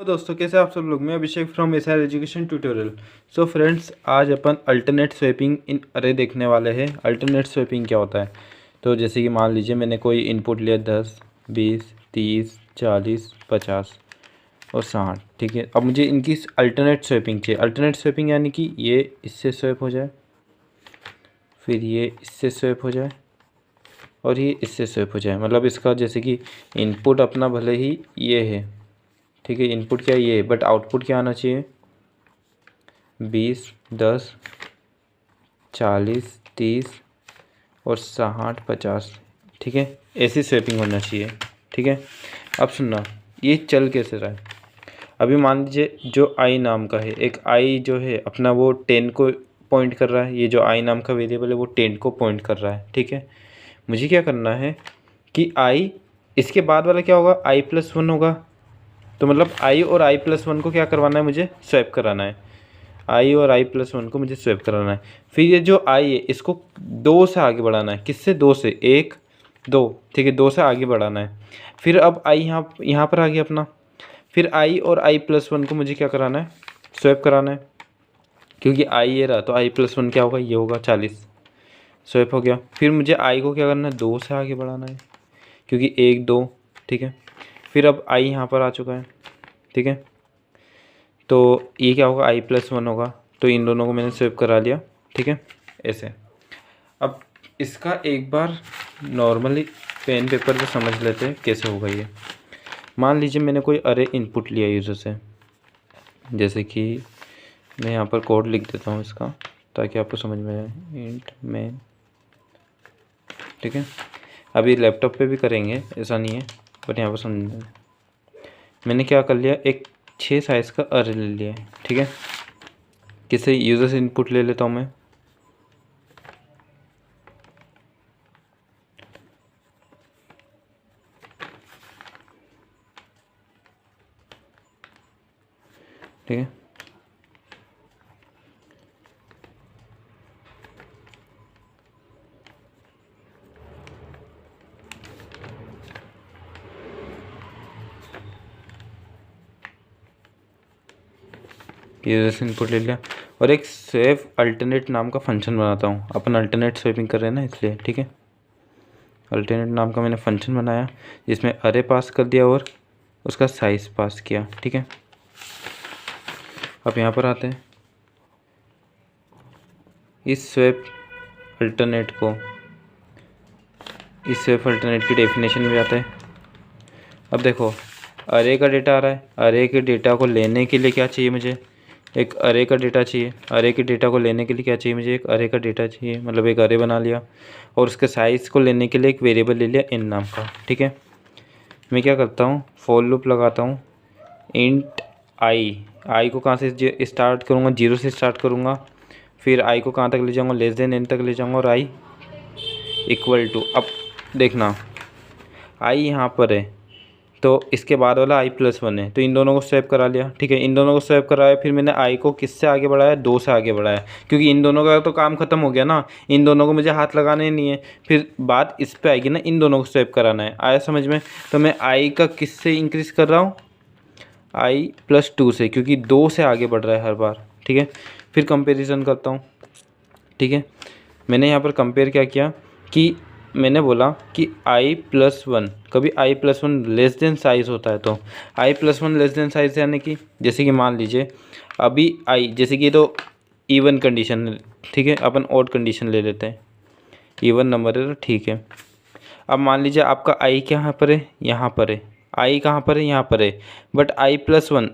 तो दोस्तों कैसे आप सब लोग। मैं Abhishek from SR education tutorial. So friends, आज अपन अल्टरनेट स्वैपिंग इन अरे देखने वाले हैं। अल्टरनेट स्वैपिंग क्या होता है? तो जैसे कि मान लीजिए मैंने कोई इनपुट लिया 10, 20, 30, 40, 50 और 60। ठीक है, अब मुझे इनकी अल्टरनेट स्वैपिंग चाहिए। अल्टरनेट स्वैपिंग यानी कि ये इससे स्वैप हो जाए, फिर ये इससे स्वैप हो जाए और ये इससे स्वैप हो जाए। मतलब इसका जैसे कि इनपुट अपना भले ही ये है, ठीक है, इनपुट क्या ये है, बट आउटपुट क्या आना चाहिए? 20, 10, 40, 30 और 60, 50। ठीक है, ऐसी स्वैपिंग होना चाहिए। ठीक है, अब सुनना ये चल कैसे रहा है। अभी मान लीजिए जो आई नाम का है, एक आई जो है अपना वो 10 को पॉइंट कर रहा है। ये जो आई नाम का वेरिएबल है वो 10 को पॉइंट कर रहा है। ठीक है, मुझे क्या करना है कि आई, इसके बाद वाला क्या होगा? i+1 होगा। तो मतलब i और i+1 को क्या करवाना है? मुझे स्वैप कराना है। i और i+1 को मुझे स्वैप कराना है। फिर ये जो i है इसको 2 से आगे बढ़ाना है। किससे? 2 से। 1, 2। ठीक है, 2 से आगे बढ़ाना है। फिर अब i यहाँ पर आ गया अपना। फिर i और i+1 को मुझे क्या कराना है? स्वैप कराना है। क्योंकि i ये रहा तो i+1 क्या होगा? ये होगा 40। स्वैप हो गया। फिर मुझे i को क्या करना है? 2 से आगे बढ़ाना है, क्योंकि 1, 2। ठीक है, फिर अब i यहाँ पर आ चुका है। ठीक है, तो ये क्या होगा? i+1 होगा। तो इन दोनों को मैंने स्वैप करा लिया। ठीक है, ऐसे। अब इसका एक बार नॉर्मली पेन पेपर पे समझ लेते हैं कैसे होगा ये। मान लीजिए मैंने कोई अरे इनपुट लिया यूज़र से, जैसे कि मैं यहाँ पर कोड लिख देता हूँ इसका ताकि आपको समझ में आए। Int main. ठीक है, अभी लैपटॉप पे भी करेंगे, ऐसा नहीं है, बट यहाँ पर समझ। मैंने क्या कर लिया, एक 6 साइज़ का अरे ले लिया है। ठीक है, किसे? यूज़र से इनपुट ले लेता हूँ मैं। ठीक है, यूज़र से इनपुट ले लिया और एक स्वैप अल्टरनेट नाम का फंक्शन बनाता हूँ। अपन अल्टरनेट स्वैपिंग कर रहे हैं ना, इसलिए। ठीक है, अल्टरनेट नाम का मैंने फंक्शन बनाया जिसमें अरे पास कर दिया और उसका साइज़ पास किया। ठीक है, अब यहाँ पर आते हैं। इस स्वैप अल्टरनेट की डेफिनेशन में जाता है। अब देखो, अरे का डेटा आ रहा है। अरे के डेटा को लेने के लिए क्या चाहिए मुझे? एक अरे का डेटा चाहिए। अरे के डेटा को लेने के लिए क्या चाहिए मुझे? एक अरे का डेटा चाहिए। मतलब एक अरे बना लिया और उसके साइज़ को लेने के लिए एक वेरिएबल ले लिया n नाम का। ठीक है, मैं क्या करता हूँ, फॉर लूप लगाता हूँ। इंट आई को कहाँ से स्टार्ट करूँगा? 0 से स्टार्ट करूँगा। फिर आई को कहाँ तक ले जाऊँगा? लेस देन n तक ले जाऊँगा और आई इक्वल टू। अब देखना, आई यहाँ पर है तो इसके बाद वाला i+1 है, तो इन दोनों को स्वैप करा लिया। ठीक है, इन दोनों को स्वैप कराया। फिर मैंने i को किससे आगे बढ़ाया? 2 से आगे बढ़ाया, क्योंकि इन दोनों का तो काम खत्म हो गया ना। इन दोनों को मुझे हाथ लगाने नहीं है। फिर बात इस पे आएगी ना, इन दोनों को स्वैप कराना है। आया समझ में? तो मैं i का किससे इंक्रीज़ कर रहा हूँ? i+2 से, क्योंकि 2 से आगे बढ़ रहा है हर बार। ठीक है, फिर कंपेरिज़न करता हूँ। ठीक है, मैंने यहाँ पर कंपेयर क्या किया कि मैंने बोला कि i+1, कभी i+1 लेस देन साइज़ होता है। तो i+1 लेस देन साइज़ यानी कि जैसे कि मान लीजिए अभी i, जैसे कि ये तो इवन कंडीशन है। ठीक है, अपन ऑड कंडीशन ले लेते हैं। इवन नंबर है तो ठीक है। अब मान लीजिए आपका i कहाँ पर है? यहाँ पर है। i कहाँ पर है? यहाँ पर है। बट i+1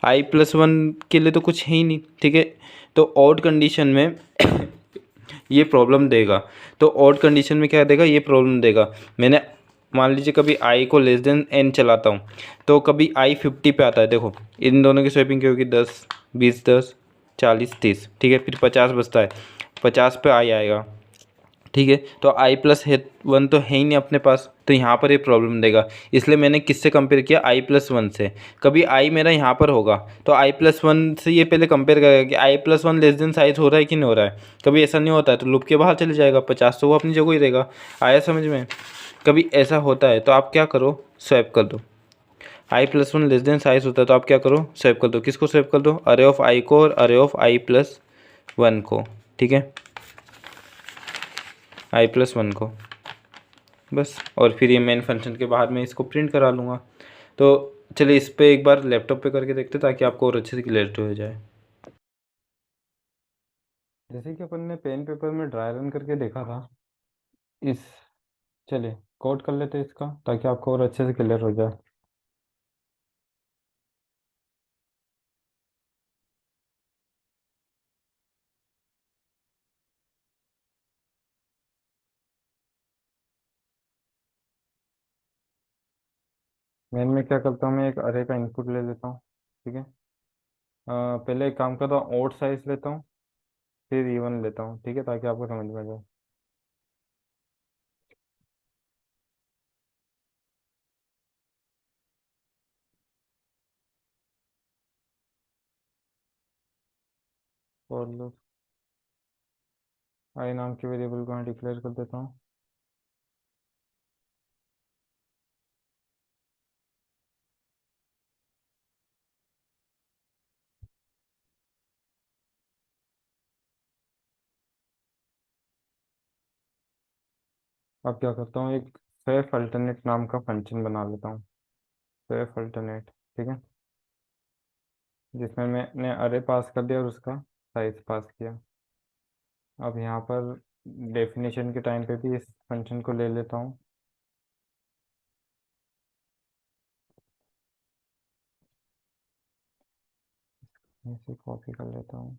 i+1 के लिए तो कुछ है ही नहीं। ठीक है, तो ऑड कंडीशन में ये प्रॉब्लम देगा। तो ऑड कंडीशन में क्या देगा? ये प्रॉब्लम देगा। मैंने मान लीजिए कभी i को लेस देन n चलाता हूँ तो कभी i 50 पे आता है। देखो इन दोनों की स्वैपिंग क्या होगी? 10, 20, 10, 40, 30। ठीक है, फिर 50 बचता है। 50 पे i आएगा। ठीक है, तो i+1 तो है ही नहीं अपने पास, तो यहाँ पर ये प्रॉब्लम देगा। इसलिए मैंने किससे कंपेयर किया? i+1 से। कभी i मेरा यहाँ पर होगा तो i+1 से ये पहले कंपेयर करेगा कि i+1 लेस देन साइज हो रहा है कि नहीं हो रहा है। कभी ऐसा नहीं होता है तो लूप के बाहर चले जाएगा। 50 तो वो अपनी जगह ही रहेगा। आया समझ में? कभी ऐसा होता है तो आप क्या करो? स्वैप कर दो। i+1 लेस देन साइज होता है, तो आप क्या करो, सेव कर दो। किसको सेव कर दो, अरे ऑफ आई को और अरे ऑफ i+1 को, ठीक है, i+1 को, बस। और फिर ये मेन फंक्शन के बाहर मैं इसको प्रिंट करा लूँगा। तो चलिए इस पे एक बार लैपटॉप पे करके देखते ताकि आपको और अच्छे से क्लियरिटी हो जाए। जैसे कि अपन ने पेन पेपर में ड्राई रन करके देखा था, इस चलिए कोड कर लेते हैं इसका ताकि आपको और अच्छे से क्लियर हो जाए। मेन में क्या करता हूँ, मैं एक अरे का इनपुट ले लेता हूँ, ठीक है। पहले एक काम करता हूँ, ओड साइज लेता हूँ, फिर इवन लेता हूँ, ठीक है, ताकि आपको समझ में आ जाए। और लो आई नाम के वेरिएबल को यहाँ डिक्लेयर कर देता हूँ। अब क्या करता हूँ, एक सेफ अल्टरनेट नाम का फंक्शन बना लेता हूँ, सेफ अल्टरनेट, ठीक है, जिसमें मैंने अरे पास कर दिया और उसका साइज पास किया। अब यहाँ पर डेफिनेशन के टाइम पे भी इस फंक्शन को ले लेता हूँ, इसे कॉपी कर लेता हूँ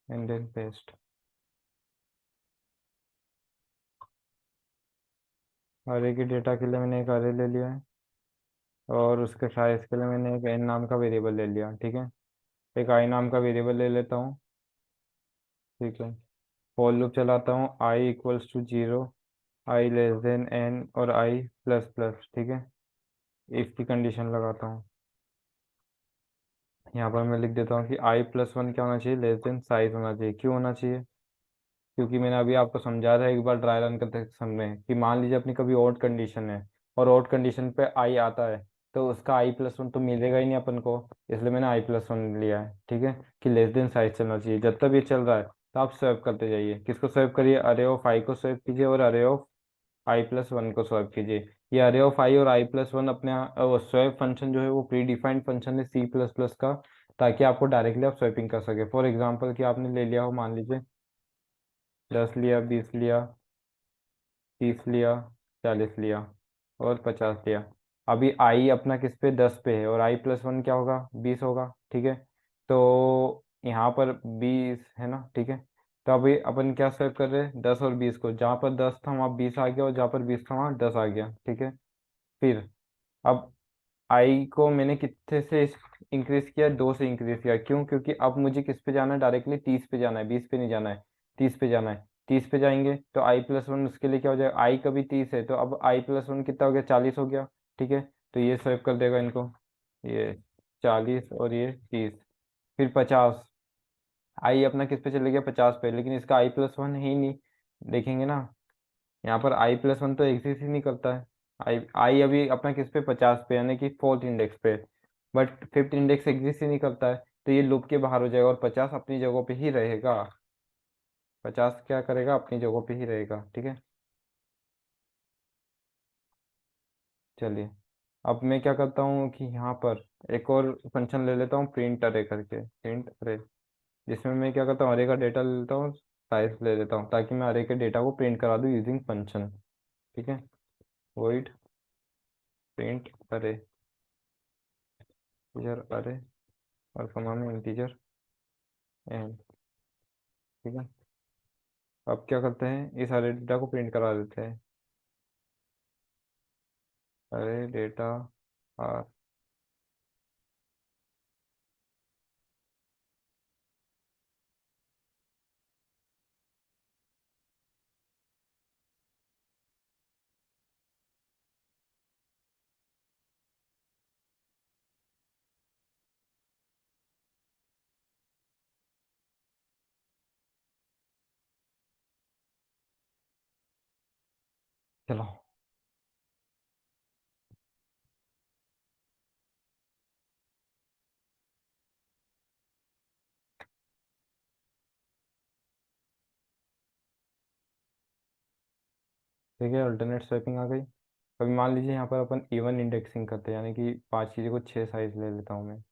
एंड देन पेस्ट। अरे की डेटा के लिए मैंने एक अरे ले लिया है, और उसके साइज के लिए मैंने एक एन नाम का वेरिएबल ले लिया, ठीक है। एक आई नाम का वेरिएबल ले लेता हूँ, ठीक है। फॉर लूप चलाता हूँ, i = 0, i<n और i++, ठीक है। इफ की कंडीशन लगाता हूँ, यहाँ पर मैं लिख देता हूँ कि i+1 क्या होना चाहिए, लेस देन साइज होना चाहिए। क्यों होना चाहिए, क्योंकि मैंने अभी आपको समझाया था एक बार ट्राई रन करते समय कि मान लीजिए अपनी कभी ओड कंडीशन है और ओड कंडीशन पे आई आता है, तो उसका i+1 तो मिलेगा ही नहीं अपन को, इसलिए मैंने i+1 लिया है, ठीक है। कि लेस देन साइज चलना चाहिए। जब तक ये चल रहा है तो आप सेव करते जाइए। किसको सेव करिए, अरे ऑफ आई को सेव कीजिए और अरे ऑफ i+1 को सेव कीजिए। ये अरे ऑफ आई और i+1 अपने स्वैप फंक्शन जो है वो प्री डिफाइंड फंक्शन है C++ का, ताकि आपको डायरेक्टली आप स्वैपिंग कर सके। फॉर एग्जाम्पल कि आपने ले लिया हो, मान लीजिए 10 लिया, 20 लिया, 30 लिया, 40 लिया और 50 लिया। अभी आई अपना किस पे, 10 पे है, और i+1 क्या होगा, 20 होगा, ठीक है। तो यहाँ पर 20 है ना, ठीक है। तो अभी अपन क्या सेव कर रहे हैं, 10 और 20 को। जहाँ पर 10 था वहाँ 20 आ गया, और जहाँ पर 20 था वहाँ 10 आ गया, ठीक है। फिर अब आई को मैंने कितने से इंक्रीज किया, 2 से इंक्रीज किया। क्यों, क्योंकि अब मुझे किस पे जाना है, डायरेक्टली 30 पे जाना है, 20 पे नहीं जाना है, 30 पे जाना है। 30 पे जाएंगे तो i+1 उसके लिए क्या हो जाएगा, आई कभी 30 है तो अब i+1 कितना हो गया, 40 हो गया, ठीक है। तो ये सेव कर देगा इनको, ये 40 और ये 30। फिर 50, आई अपना किस पे चले गया, 50 पे, लेकिन इसका i+1 है ही नहीं, देखेंगे ना। यहाँ पर i+1 तो एग्जिस्ट ही नहीं करता है। आई अभी अपना किस पे, 50 पे, यानी कि फोर्थ इंडेक्स पे, बट फिफ्थ इंडेक्स एग्जिस्ट ही नहीं करता है। तो ये लूप के बाहर हो जाएगा और 50 अपनी जगह पे ही रहेगा। 50 क्या करेगा, अपनी जगह पे ही रहेगा, ठीक है। चलिए अब मैं क्या करता हूँ कि यहाँ पर एक और फंक्शन ले लेता हूँ, प्रिंट अरे करके, प्रिंट अरे, जिसमें मैं क्या करता हूँ, अरे का डेटा ले लेता हूँ, साइज ले लेता हूँ, ताकि मैं अरे के डेटा को प्रिंट करा दूँ यूजिंग फंक्शन, ठीक है। वॉइड प्रिंट अरे, इंटीजर अरे, और कमा में इंटीजर एन, ठीक है। अब क्या करते हैं, इस अरे डेटा को प्रिंट करा देते हैं, अरे डेटा आर। चलो ठीक है, अल्टरनेट स्वैपिंग आ गई। अभी मान लीजिए यहाँ पर अपन इवन इंडेक्सिंग करते हैं, यानी कि 5 चीज़ों को 6 साइज ले लेता हूँ मैं।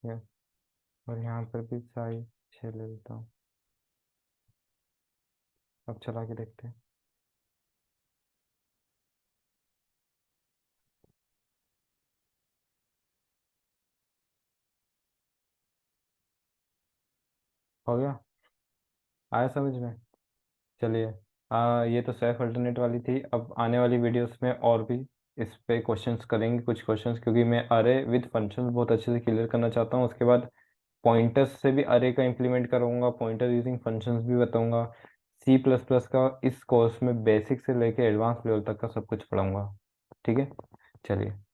ठीक है, और यहाँ पर भी साइज 6 ले लेता हूँ। अब चला के देखते हैं। हो गया, आया समझ में। चलिए, ये तो सेल्फ अल्टरनेट वाली थी। अब आने वाली वीडियोस में और भी इस पे क्वेश्चंस करेंगे, कुछ क्वेश्चंस, क्योंकि मैं अरे विद फंक्शंस बहुत अच्छे से क्लियर करना चाहता हूँ। उसके बाद पॉइंटर्स से भी अरे का इम्प्लीमेंट करूँगा, पॉइंटर यूजिंग फंक्शंस भी बताऊँगा। C++ का इस कोर्स में बेसिक से लेके एडवांस लेवल तक का सब कुछ पढ़ाऊँगा। ठीक है, चलिए।